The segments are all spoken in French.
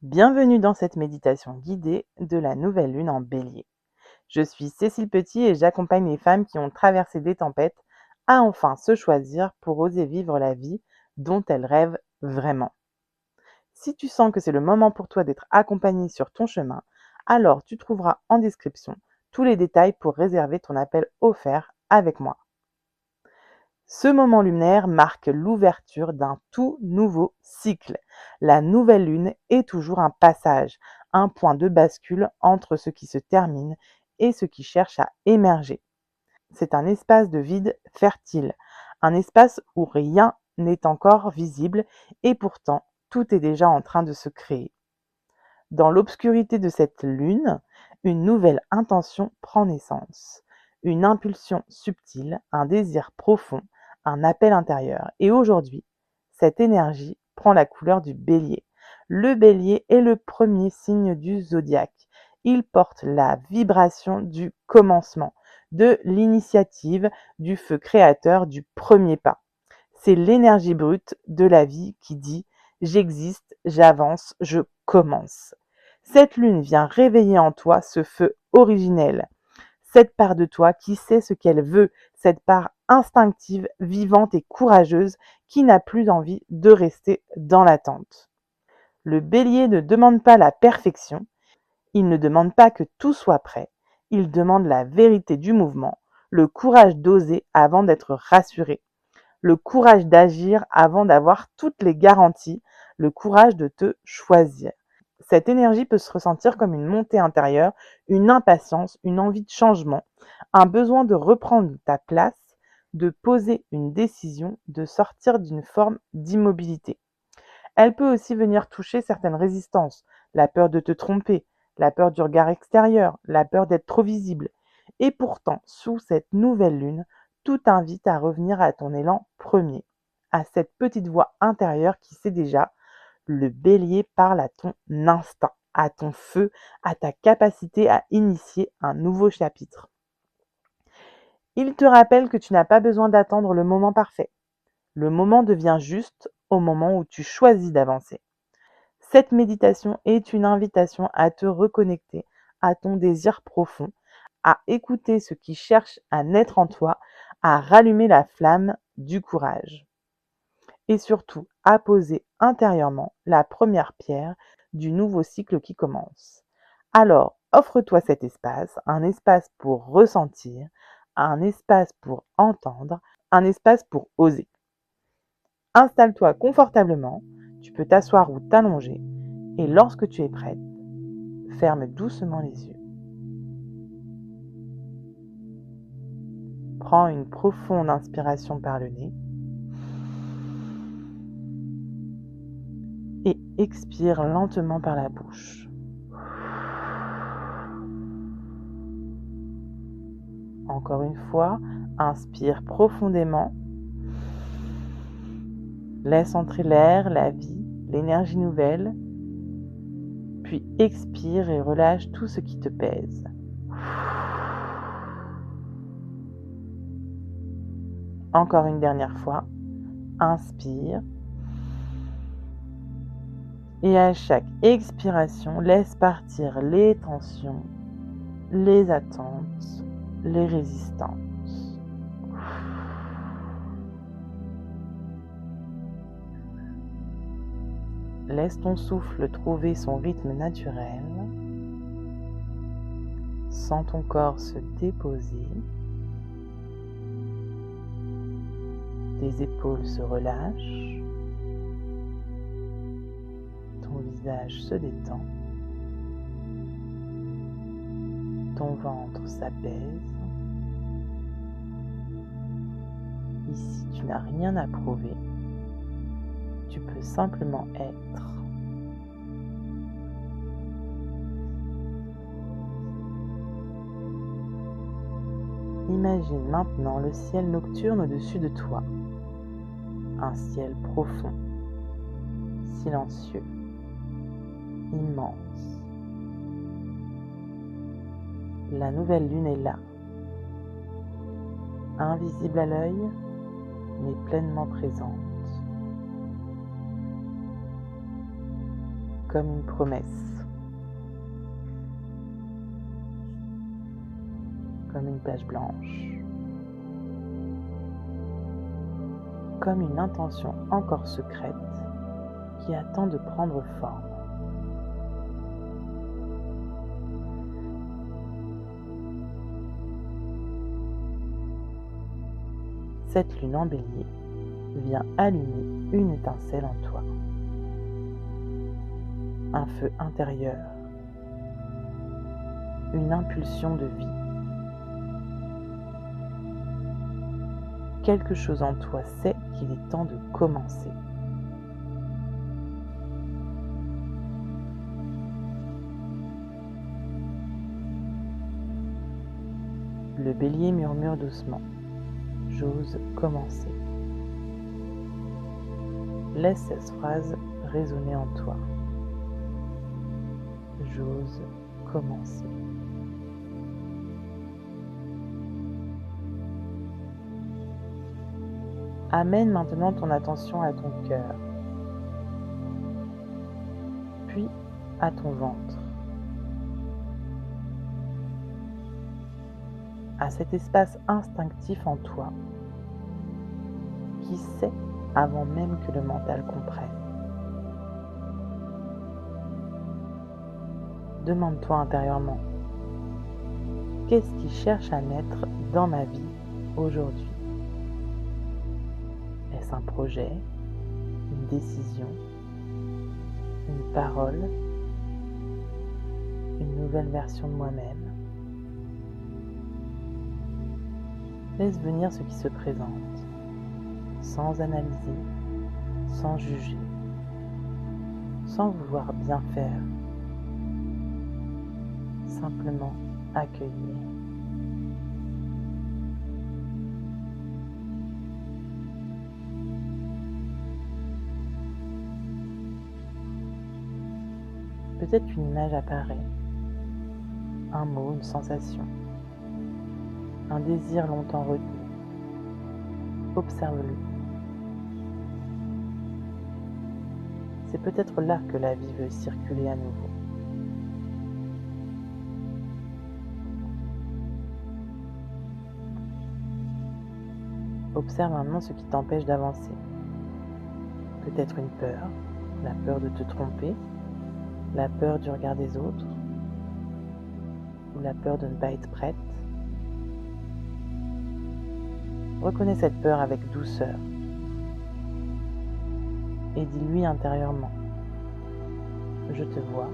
Bienvenue dans cette méditation guidée de la nouvelle lune en bélier. Je suis Cécile Petit et j'accompagne les femmes qui ont traversé des tempêtes à enfin se choisir pour oser vivre la vie dont elles rêvent vraiment. Si tu sens que c'est le moment pour toi d'être accompagnée sur ton chemin, alors tu trouveras en description tous les détails pour réserver ton appel offert avec moi. Ce moment lunaire marque l'ouverture d'un tout nouveau cycle. La nouvelle lune est toujours un passage, un point de bascule entre ce qui se termine et ce qui cherche à émerger. C'est un espace de vide fertile, un espace où rien n'est encore visible et pourtant tout est déjà en train de se créer. Dans l'obscurité de cette lune, une nouvelle intention prend naissance. Une impulsion subtile, un désir profond, un appel intérieur. Et aujourd'hui, cette énergie prend la couleur du bélier. Le bélier est le premier signe du zodiaque. Il porte la vibration du commencement, de l'initiative, du feu créateur, du premier pas. C'est l'énergie brute de la vie qui dit j'existe, j'avance, je commence. Cette lune vient réveiller en toi ce feu originel, cette part de toi qui sait ce qu'elle veut, cette part instinctive, vivante et courageuse qui n'a plus envie de rester dans l'attente. Le bélier ne demande pas la perfection, il ne demande pas que tout soit prêt, il demande la vérité du mouvement, le courage d'oser avant d'être rassuré, le courage d'agir avant d'avoir toutes les garanties, le courage de te choisir. Cette énergie peut se ressentir comme une montée intérieure, une impatience, une envie de changement, un besoin de reprendre ta place, de poser une décision, de sortir d'une forme d'immobilité. Elle peut aussi venir toucher certaines résistances, la peur de te tromper, la peur du regard extérieur, la peur d'être trop visible. Et pourtant, sous cette nouvelle lune, tout t'invite à revenir à ton élan premier, à cette petite voix intérieure qui sait déjà le bélier parle à ton instinct, à ton feu, à ta capacité à initier un nouveau chapitre. Il te rappelle que tu n'as pas besoin d'attendre le moment parfait. Le moment devient juste au moment où tu choisis d'avancer. Cette méditation est une invitation à te reconnecter à ton désir profond, à écouter ce qui cherche à naître en toi, à rallumer la flamme du courage. Et surtout, à poser intérieurement la première pierre du nouveau cycle qui commence. Alors, offre-toi cet espace, un espace pour ressentir, un espace pour entendre, un espace pour oser. Installe-toi confortablement, tu peux t'asseoir ou t'allonger, et lorsque tu es prête, ferme doucement les yeux. Prends une profonde inspiration par le nez et expire lentement par la bouche. Encore une fois, inspire profondément. Laisse entrer l'air, la vie, l'énergie nouvelle. Puis expire et relâche tout ce qui te pèse. Encore une dernière fois. Inspire. Et à chaque expiration, laisse partir les tensions, les attentes, les résistances. Laisse ton souffle trouver son rythme naturel. Sens ton corps se déposer. Tes épaules se relâchent. Ton visage se détend. Ton ventre s'apaise. Ici, tu n'as rien à prouver. Tu peux simplement être. Imagine maintenant le ciel nocturne au-dessus de toi. Un ciel profond, silencieux, immense. La nouvelle lune est là, invisible à l'œil, mais pleinement présente. comme une promesse, comme une page blanche, comme une intention encore secrète qui attend de prendre forme. Cette lune en bélier vient allumer une étincelle en toi, un feu intérieur, une impulsion de vie. Quelque chose en toi sait qu'il est temps de commencer. Le bélier murmure doucement. J'ose commencer. Laisse cette phrase résonner en toi. J'ose commencer. Amène maintenant ton attention à ton cœur, puis à ton ventre, à cet espace instinctif en toi qui sait avant même que le mental comprenne. Demande-toi intérieurement, qu'est-ce qui cherche à naître dans ma vie aujourd'hui? Est-ce un projet, une décision, une parole, une nouvelle version de moi-même? Laisse venir ce qui se présente, sans analyser, sans juger, sans vouloir bien faire, simplement accueillir. Peut-être qu'une image apparaît, un mot, une sensation, un désir longtemps retenu. Observe-le. C'est peut-être là que la vie veut circuler à nouveau. Observe maintenant ce qui t'empêche d'avancer. Peut-être une peur, la peur de te tromper, la peur du regard des autres, ou la peur de ne pas être prête. Reconnais cette peur avec douceur et dis-lui intérieurement, je te vois,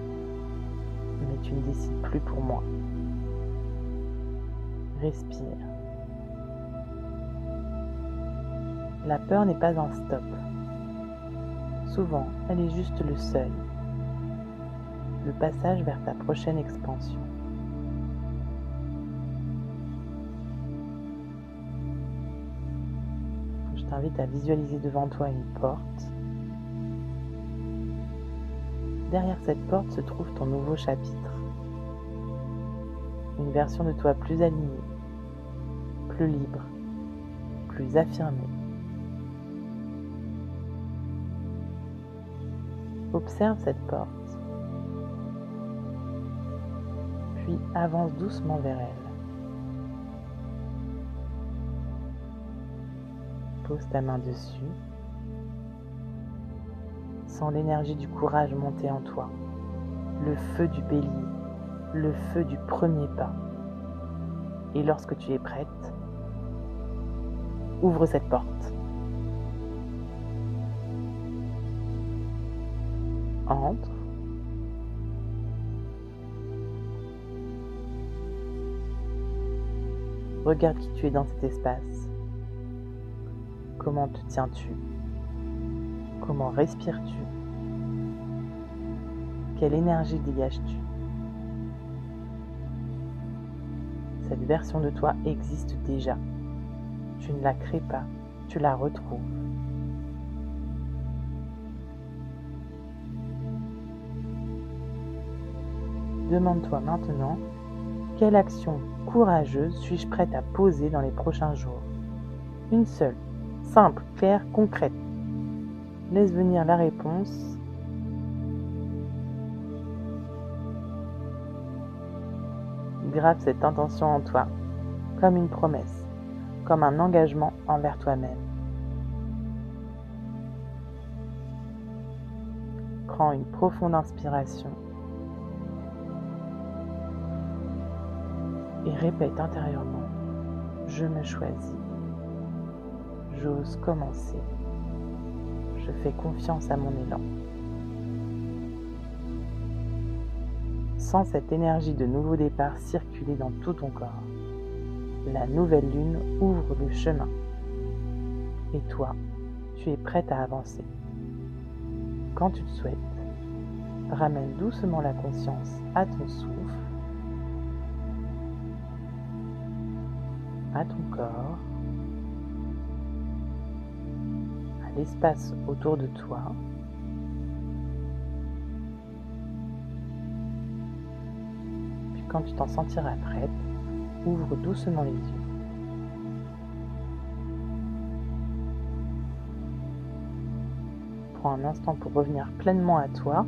mais tu ne décides plus pour moi. Respire. La peur n'est pas un stop. Souvent, elle est juste le seuil, le passage vers ta prochaine expansion. Je t'invite à visualiser devant toi une porte. Derrière cette porte se trouve ton nouveau chapitre. Une version de toi plus alignée, plus libre, plus affirmée. Observe cette porte, puis avance doucement vers elle. Pose ta main dessus. Sens l'énergie du courage monter en toi, le feu du bélier, le feu du premier pas. Et lorsque tu es prête, ouvre cette porte. Entre. Regarde qui tu es dans cet espace. Comment te tiens-tu? Comment respires-tu? Quelle énergie dégages-tu? Cette version de toi existe déjà. Tu ne la crées pas, tu la retrouves. Demande-toi maintenant, quelle action courageuse suis-je prête à poser dans les prochains jours? Une seule, simple, claire, concrète. Laisse venir la réponse Grave cette intention en toi, comme une promesse, comme un engagement envers toi-même. Prends une profonde inspiration et répète intérieurement: je me choisis, j'ose commencer, je fais confiance à mon élan. Sens cette énergie de nouveau départ circuler dans tout ton corps. La nouvelle lune ouvre le chemin. Et toi, tu es prête à avancer. Quand tu le souhaites, ramène doucement la conscience à ton souffle, à ton corps, à l'espace autour de toi. Puis quand tu t'en sentiras prête, ouvre doucement les yeux. Prends un instant pour revenir pleinement à toi,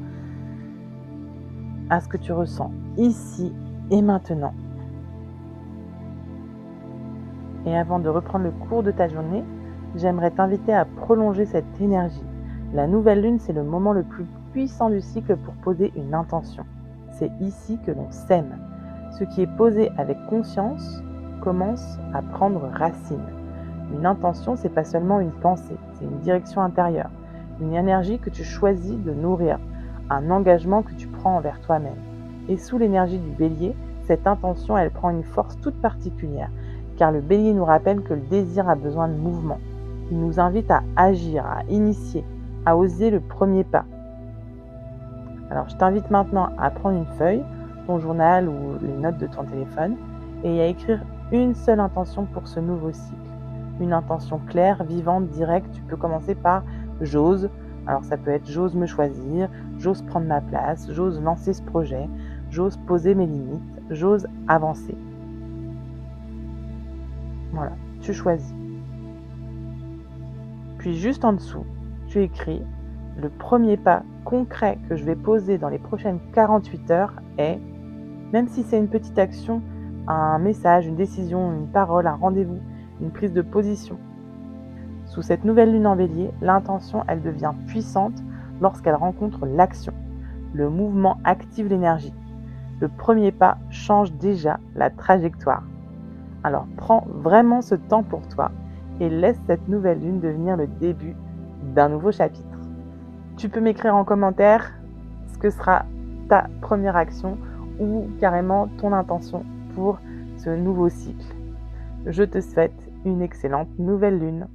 à ce que tu ressens ici et maintenant. Et avant de reprendre le cours de ta journée, j'aimerais t'inviter à prolonger cette énergie. La nouvelle lune, c'est le moment le plus puissant du cycle pour poser une intention. C'est ici que l'on sème. Ce qui est posé avec conscience commence à prendre racine. Une intention, c'est pas seulement une pensée, c'est une direction intérieure, une énergie que tu choisis de nourrir, un engagement que tu prends envers toi-même. Et sous l'énergie du bélier, cette intention, elle prend une force toute particulière, car le bélier nous rappelle que le désir a besoin de mouvement. Il nous invite à agir, à initier, à oser le premier pas. Alors, je t'invite maintenant à prendre une feuille, ton journal ou les notes de ton téléphone, et à écrire une seule intention pour ce nouveau cycle. Une intention claire, vivante, directe. Tu peux commencer par « j'ose ». Alors ça peut être « j'ose me choisir »,« j'ose prendre ma place »,« j'ose lancer ce projet »,« j'ose poser mes limites »,« j'ose avancer ». Voilà, tu choisis. Puis juste en dessous, tu écris « le premier pas concret que je vais poser dans les prochaines 48 heures est… » Même si c'est une petite action, un message, une décision, une parole, un rendez-vous, une prise de position. Sous cette nouvelle lune en bélier, l'intention, elle devient puissante lorsqu'elle rencontre l'action. Le mouvement active l'énergie. Le premier pas change déjà la trajectoire. Alors prends vraiment ce temps pour toi et laisse cette nouvelle lune devenir le début d'un nouveau chapitre. Tu peux m'écrire en commentaire ce que sera ta première action ou carrément ton intention pour ce nouveau cycle. Je te souhaite une excellente nouvelle lune.